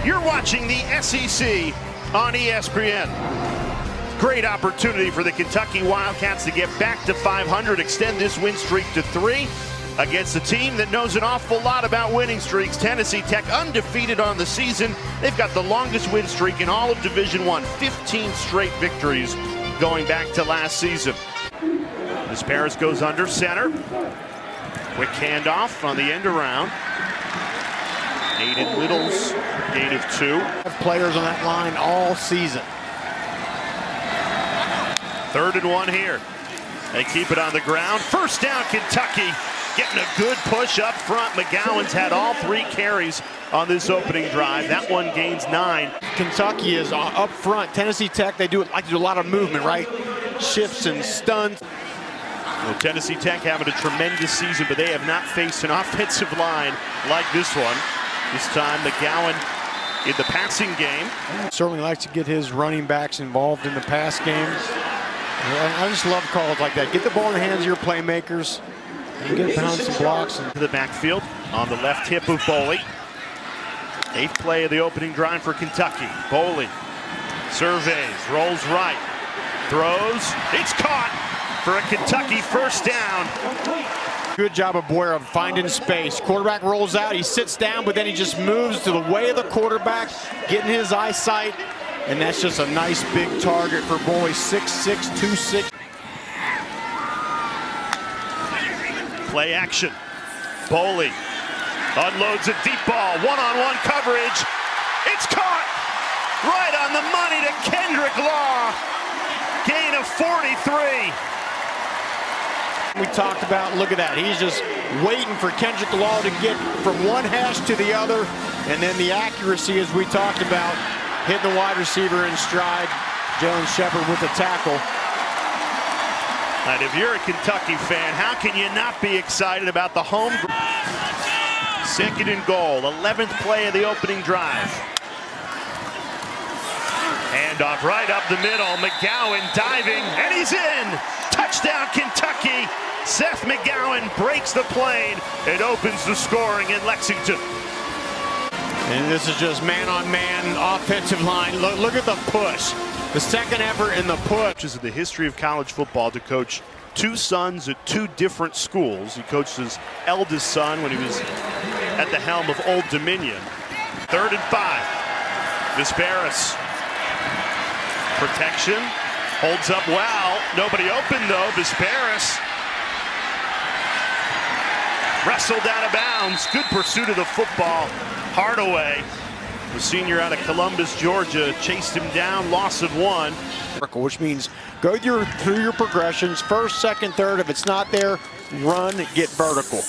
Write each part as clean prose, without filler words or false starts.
You're watching the SEC on ESPN. Great opportunity for the Kentucky Wildcats to get back to 500, extend this win streak to 3 against a team that knows an awful lot about winning streaks. Tennessee Tech undefeated on the season. They've got the longest win streak in all of Division I, 15 straight victories going back to last season. As Paris goes under center. Quick handoff on the end around. Aiden Littles, gain of 2. Players on that line all season. 3rd and 1 here. They keep it on the ground. First down, Kentucky. Getting a good push up front. McGowan's had all 3 carries on this opening drive. That one gains 9. Kentucky is up front. Tennessee Tech, they like to do a lot of movement, right? Shifts and stunts. Well, Tennessee Tech having a tremendous season, but they have not faced an offensive line like this one. This time, McGowan in the passing game. Certainly likes to get his running backs involved in the pass game. I just love calls like that. Get the ball in the hands of your playmakers and get behind some blocks. To the backfield on the left hip of Boley. 8th play of the opening drive for Kentucky. Boley surveys, rolls right, throws. It's caught for a Kentucky first down. Good job of Boyer of finding space. Quarterback rolls out, he sits down, but then he just moves to the way of the quarterback, getting his eyesight, and that's just a nice big target for Boley, 6'6", 260. Play action. Boley unloads a deep ball, one-on-one coverage. It's caught right on the money to Kendrick Law. Gain of 43. We talked about, look at that, he's just waiting for Kendrick Law to get from one hash to the other, and then the accuracy, as we talked about, hitting the wide receiver in stride. Jalen Shepard with the tackle. And if you're a Kentucky fan, how can you not be excited about the home? 2nd and goal, 11th play of the opening drive. Handoff right up the middle, McGowan diving, and he's in! Touchdown, Kentucky! Seth McGowan breaks the plane and opens the scoring in Lexington. And this is just man-on-man offensive line. Look at the push. The second effort in the push. Is the history of college football to coach 2 sons at 2 different schools. He coached his eldest son when he was at the helm of Old Dominion. 3rd and 5. Visparis. Protection. Holds up well. Nobody open though. Visparis. Wrestled out of bounds. Good pursuit of the football. Hardaway, the senior out of Columbus, Georgia, chased him down. Loss of 1. Which means go through your progressions. 1st, 2nd, 3rd. If it's not there, run, get vertical.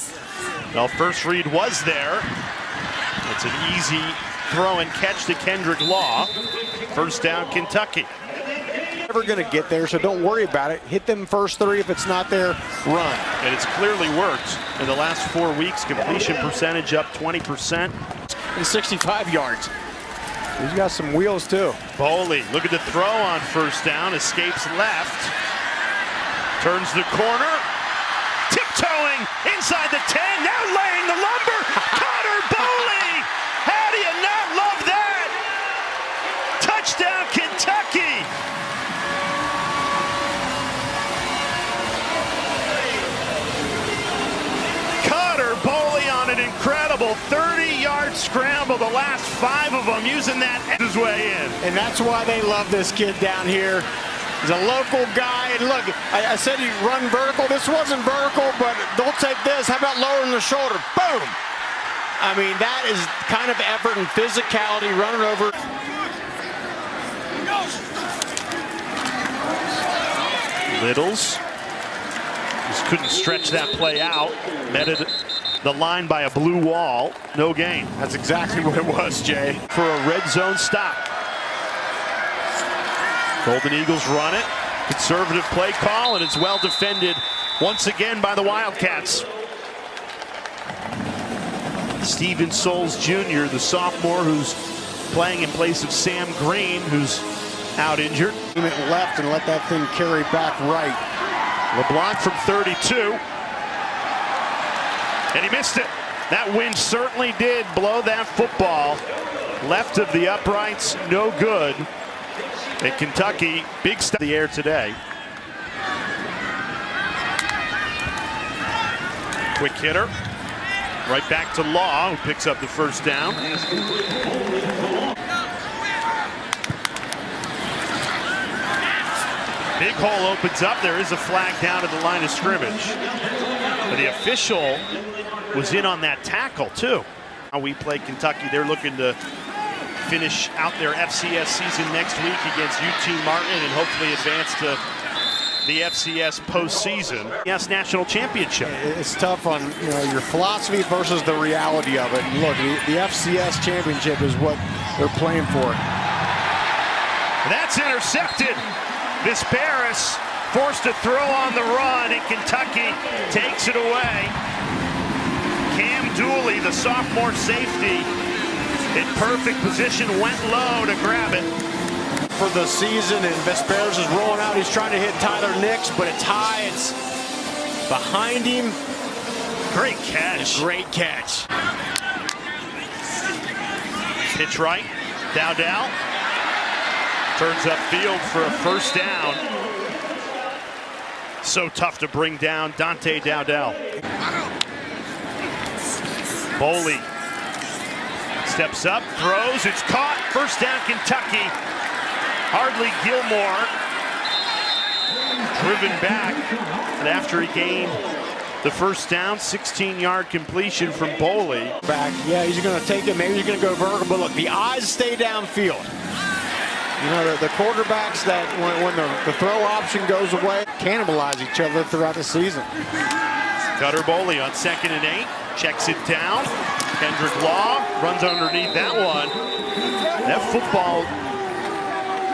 Well, first read was there. It's an easy throw and catch to Kendrick Law. First down, Kentucky. Never going to get there, so don't worry about it. Hit them first 3. If it's not there, run. And it's clearly worked in the last 4 weeks. Completion percentage up 20%. And 65 yards. He's got some wheels too. Boley, look at the throw on first down. Escapes left. Turns the corner. Tiptoeing inside the 10. Now laying the lumber. Connor Boley. How do you not love that? Touchdown, Kentucky. An incredible 30-yard scramble, the last 5 of them using that his way in. And that's why they love this kid down here. He's a local guy, and look, I said he run vertical. This wasn't vertical, but don't take this. How about lowering the shoulder? Boom! I mean, that is kind of effort and physicality running over. Littles just couldn't stretch that play out. Met it the line by a blue wall. No gain. That's exactly what it was, Jay. For a red zone stop. Golden Eagles run it. Conservative play call, and it's well defended once again by the Wildcats. Steven Souls Jr., the sophomore who's playing in place of Sam Green, who's out injured. He went left and let that thing carry back right. LeBlanc from 32. And he missed it. That wind certainly did blow that football Left of the uprights, no good. At Kentucky, big step in the air today. Quick hitter. Right back to Law, who picks up the first down. Big hole opens up. There is a flag down at the line of scrimmage. But the official was in on that tackle, too. We play Kentucky. They're looking to finish out their FCS season next week against UT Martin and hopefully advance to the FCS postseason. Yes, national championship. It's tough on your philosophy versus the reality of it. And look, the FCS championship is what they're playing for. That's intercepted. Visparis forced to throw on the run, and Kentucky takes it away. Cam Dooley, the sophomore safety, in perfect position, went low to grab it. For the season, and Vesperos is rolling out. He's trying to hit Tyler Nix, but it's high. It's behind him. Great catch. Great catch. Pitch right. Dowdell turns upfield for a first down. So tough to bring down Dante Dowdell. Boley steps up, throws. It's caught. First down, Kentucky. Hardly Gilmore driven back, and after he gained the first down, 16-yard completion from Boley. Back, yeah, he's going to take it. Maybe he's going to go vertical, but look, the eyes stay downfield. The quarterbacks that when the throw option goes away, cannibalize each other throughout the season. Cutter Boley on 2nd and 8, checks it down. Kendrick Law runs underneath that one. That football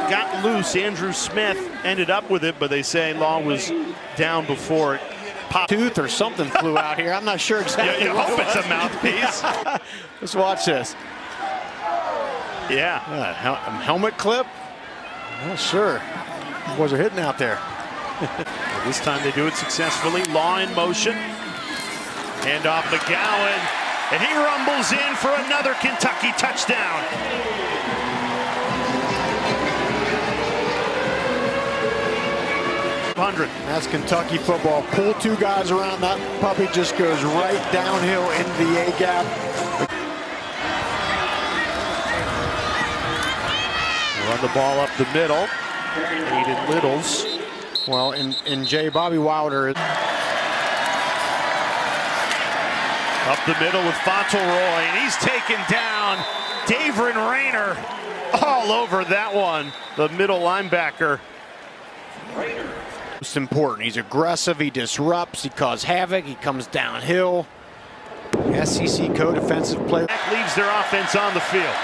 got loose. Andrew Smith ended up with it, but they say Law was down before it popped. Tooth or something flew out here. I'm not sure exactly. You hope it's a mouthpiece. Let's watch this. Yeah. Helmet clip? I'm not sure. Boys are hitting out there. Well, this time they do it successfully. Law in motion. Hand off McGowan. And he rumbles in for another Kentucky touchdown. That's Kentucky football. Pull two guys around. That puppy just goes right downhill into the A-gap. Run the ball up the middle. Aiden Littles. Well, in J. Bobby Wilder. Up the middle with Fauntleroy, and he's taken down. Davrin Rayner all over that one. The middle linebacker. Most important. He's aggressive. He disrupts. He causes havoc. He comes downhill. SEC co-defensive player. Leaves their offense on the field.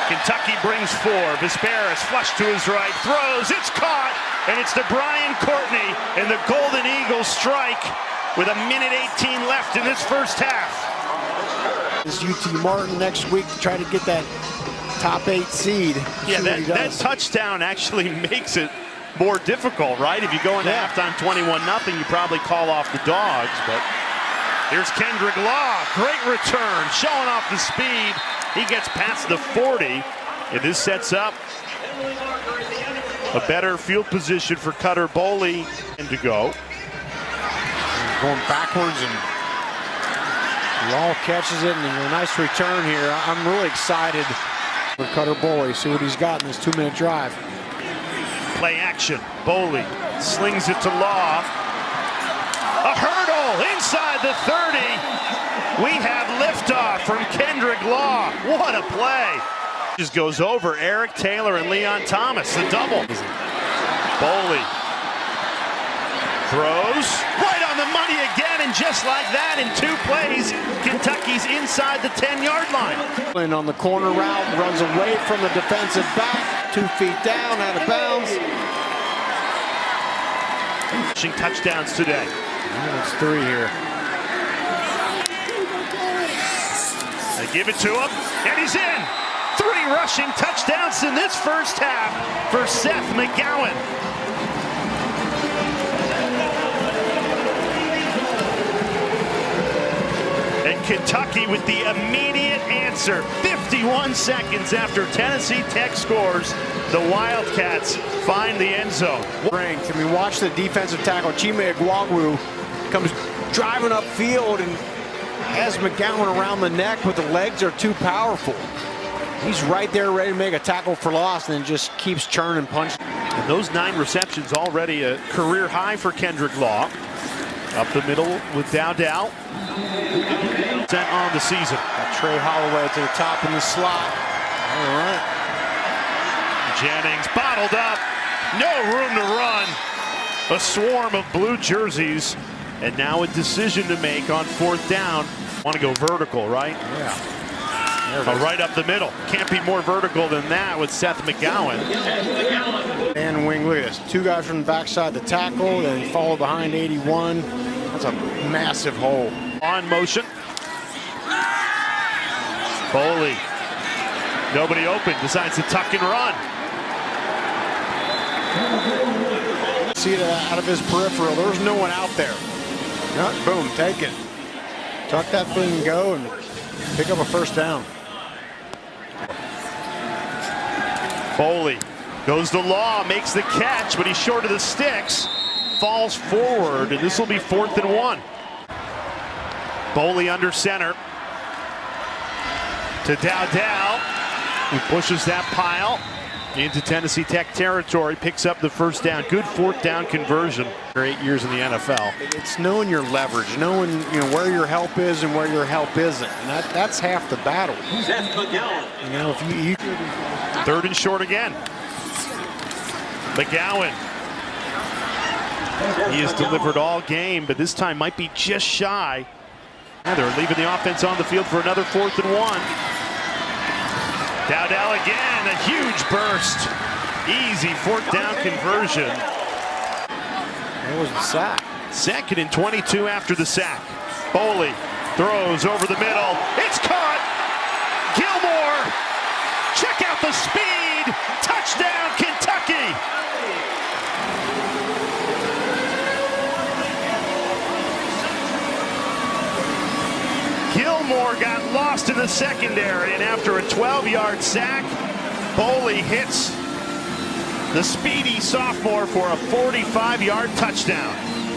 Kentucky brings 4. Visparis flush to his right. Throws. It's caught. And it's to Brian Courtney. And the Golden Eagles strike with 1:18 left in this first half. This UT Martin next week to try to get that top 8 seed. Yeah, that touchdown actually makes it more difficult, right? If you go into halftime 21-0, you probably call off the Dogs. But here's Kendrick Law. Great return, showing off the speed. He gets past the 40. And this sets up a better field position for Cutter Boley and to go. Going backwards, and Law catches it, and a nice return here. I'm really excited for Cutter Boley. See what he's got in this 2-minute drive. Play action. Boley slings it to Law. A hurdle inside the 30. We have liftoff from Kendrick Law. What a play. Just goes over Eric Taylor and Leon Thomas. The double. Boley throws right on the money again, and just like that, in 2 plays, Kentucky's inside the 10-yard line. And on the corner route, runs away from the defensive back, 2 feet down, out of bounds. Touchdowns today. That's 3 here. They give it to him, and he's in. 3 rushing touchdowns in this first half for Seth McGowan. And Kentucky with the immediate answer. 51 seconds after Tennessee Tech scores, the Wildcats find the end zone. Strength. I mean, watch the defensive tackle. Chime Agwagwu comes driving upfield and has McGowan around the neck, but the legs are too powerful. He's right there ready to make a tackle for loss and then just keeps churning, punching. And those 9 receptions already a career high for Kendrick Law. Up the middle with Dowdell. Sent on the season. Got Trey Holloway to the top in the slot. All right. Jennings bottled up. No room to run. A swarm of blue jerseys. And now a decision to make on 4th down. Want to go vertical, right? Yeah. Right up the middle. Can't be more vertical than that with Seth McGowan. And wing, look at this. 2 guys from the backside, the tackle, then follow behind 81. That's a massive hole. On motion. Foley. Nobody open. Decides to tuck and run. See it out of his peripheral. There's no one out there. Boom, take it. Tuck that thing and go and pick up a 1st down. Foley goes to Law, makes the catch, but he's short of the sticks. Falls forward, and this will be 4th and 1. Foley under center. To Dowdell, who pushes that pile into Tennessee Tech territory, picks up the 1st down. Good 4th down conversion for 8 years in the NFL. It's knowing your leverage, knowing where your help is and where your help isn't, and that's half the battle. If you 3rd and short again. McGowan. He has delivered all game, but this time might be just shy. And they're leaving the offense on the field for another 4th and 1. Dowdell again, a huge burst. Easy 4th down conversion. That was the sack. 2nd and 22 after the sack. Foley throws over the middle. It's caught. Gilmore. Check out the speed. Touchdown, Kentucky. Gilmore got lost in the secondary, and after a 12-yard sack, Foley hits the speedy sophomore for a 45-yard touchdown.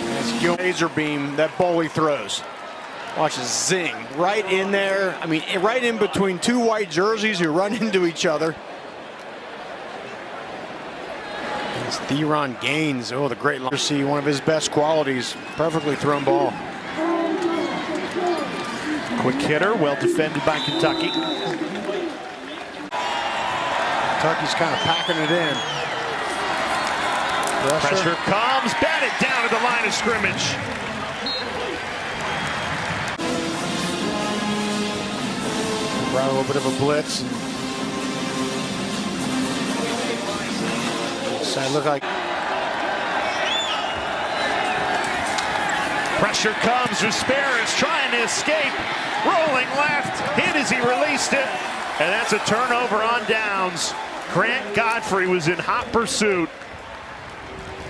That's Gilmore laser beam that Foley throws. Watch it zing right in there. I mean, right in between 2 white jerseys who run into each other. It's Theron Gaines. Oh, the great line. See one of his best qualities. Perfectly thrown ball. Quick hitter, well defended by Kentucky. Kentucky's kind of packing it in. Pressure comes, batted down at the line of scrimmage. Brought a little bit of a blitz. Side look like. Pressure comes, Rusperis trying to escape. Rolling left, hit as he released it. And that's a turnover on downs. Grant Godfrey was in hot pursuit.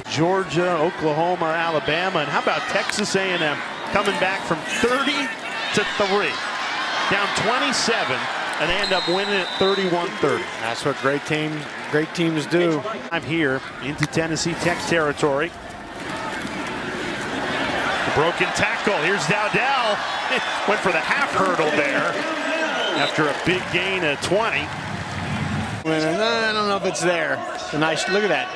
Georgia, Oklahoma, Alabama, and how about Texas A&M coming back from 30 to 3. Down 27, and they end up winning at 31-30. That's what great teams do. I'm here into Tennessee Tech territory. The broken tackle. Here's Dowdell. Went for the half hurdle there after a big gain of 20. I don't know if it's there. It's a nice look at that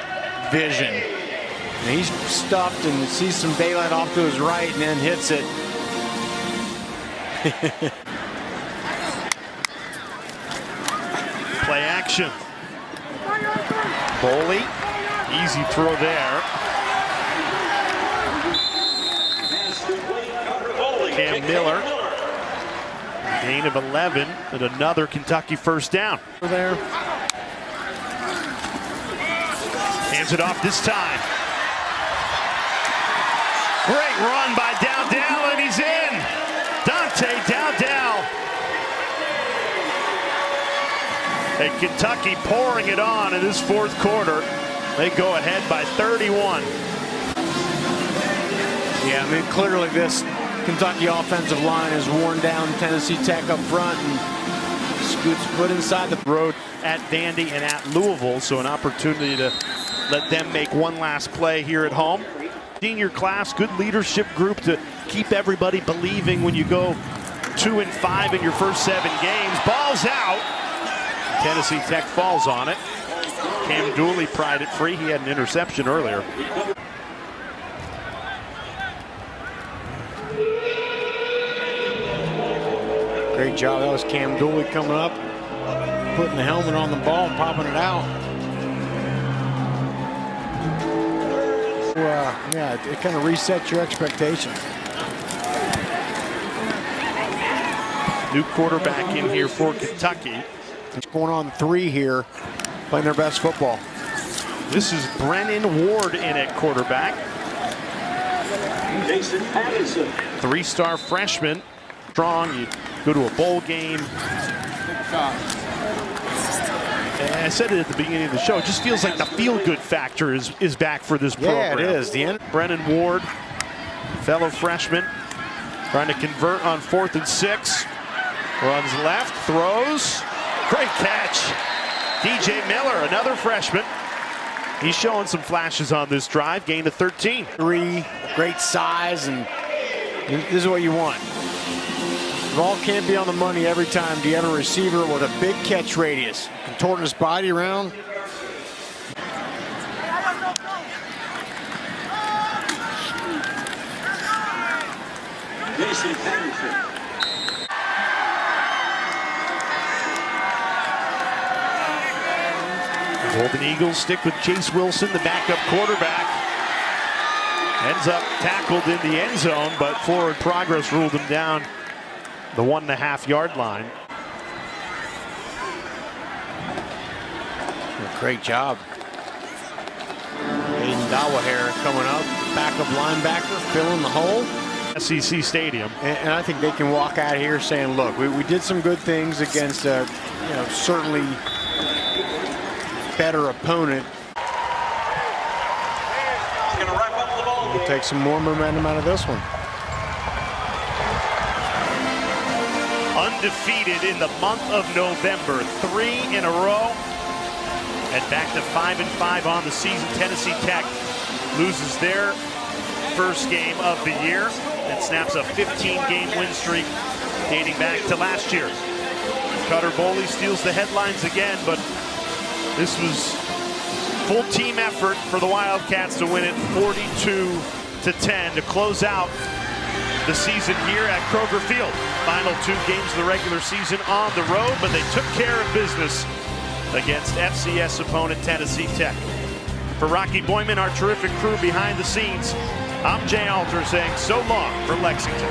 vision. And he's stuffed and sees some daylight off to his right and then hits it. Play action. Foley, easy throw there. Cam Miller, gain of 11, and another Kentucky 1st down. There. Hands it off this time. Great run by Dowdell, and he's in. Dante Dowdell. And Kentucky pouring it on in this 4th quarter. They go ahead by 31. Yeah, I mean, clearly this Kentucky offensive line has worn down Tennessee Tech up front and scoots foot inside the road at Vandy and at Louisville, so an opportunity to let them make one last play here at home. Senior class, good leadership group to keep everybody believing when you go 2-5 in your first 7 games. Ball's out. Tennessee Tech falls on it. Cam Dooley pried it free. He had an interception earlier. Great job. That was Cam Dooley coming up, putting the helmet on the ball and popping it out. Yeah, it kind of resets your expectations. New quarterback in here for Kentucky. It's going on 3 here, playing their best football. This is Brennan Ward in at quarterback. 3-star freshman. Strong, you go to a bowl game. And I said it at the beginning of the show, it just feels like the feel-good factor is back for this program. Yeah, it is. The end. Brennan Ward, fellow freshman, trying to convert on 4th and 6. Runs left, throws. Great catch. DJ Miller, another freshman. He's showing some flashes on this drive. Gain of 13. 3, great size, and this is what you want. The ball can't be on the money every time. Do you have a receiver with a big catch radius? Contorting his body around. Golden Eagles stick with Chase Wilson, the backup quarterback. Ends up tackled in the end zone, but forward progress ruled him down the 1.5-yard line. Great job. Aiden Dawaher coming up, backup linebacker, filling the hole. SEC Stadium. And I think they can walk out here saying, look, we did some good things against a certainly better opponent. We'll take some more momentum out of this one. Undefeated in the month of November, 3 in a row, and back to 5-5 on the season. Tennessee Tech loses their first game of the year and snaps a 15-game win streak dating back to last year. Cutter Boley steals the headlines again, but this was full team effort for the Wildcats to win it 42-10 to close out the season here at Kroger Field. Final 2 games of the regular season on the road, but they took care of business against FCS opponent Tennessee Tech. For Rocky Boyman, our terrific crew behind the scenes, I'm Jay Alter saying so long from Lexington.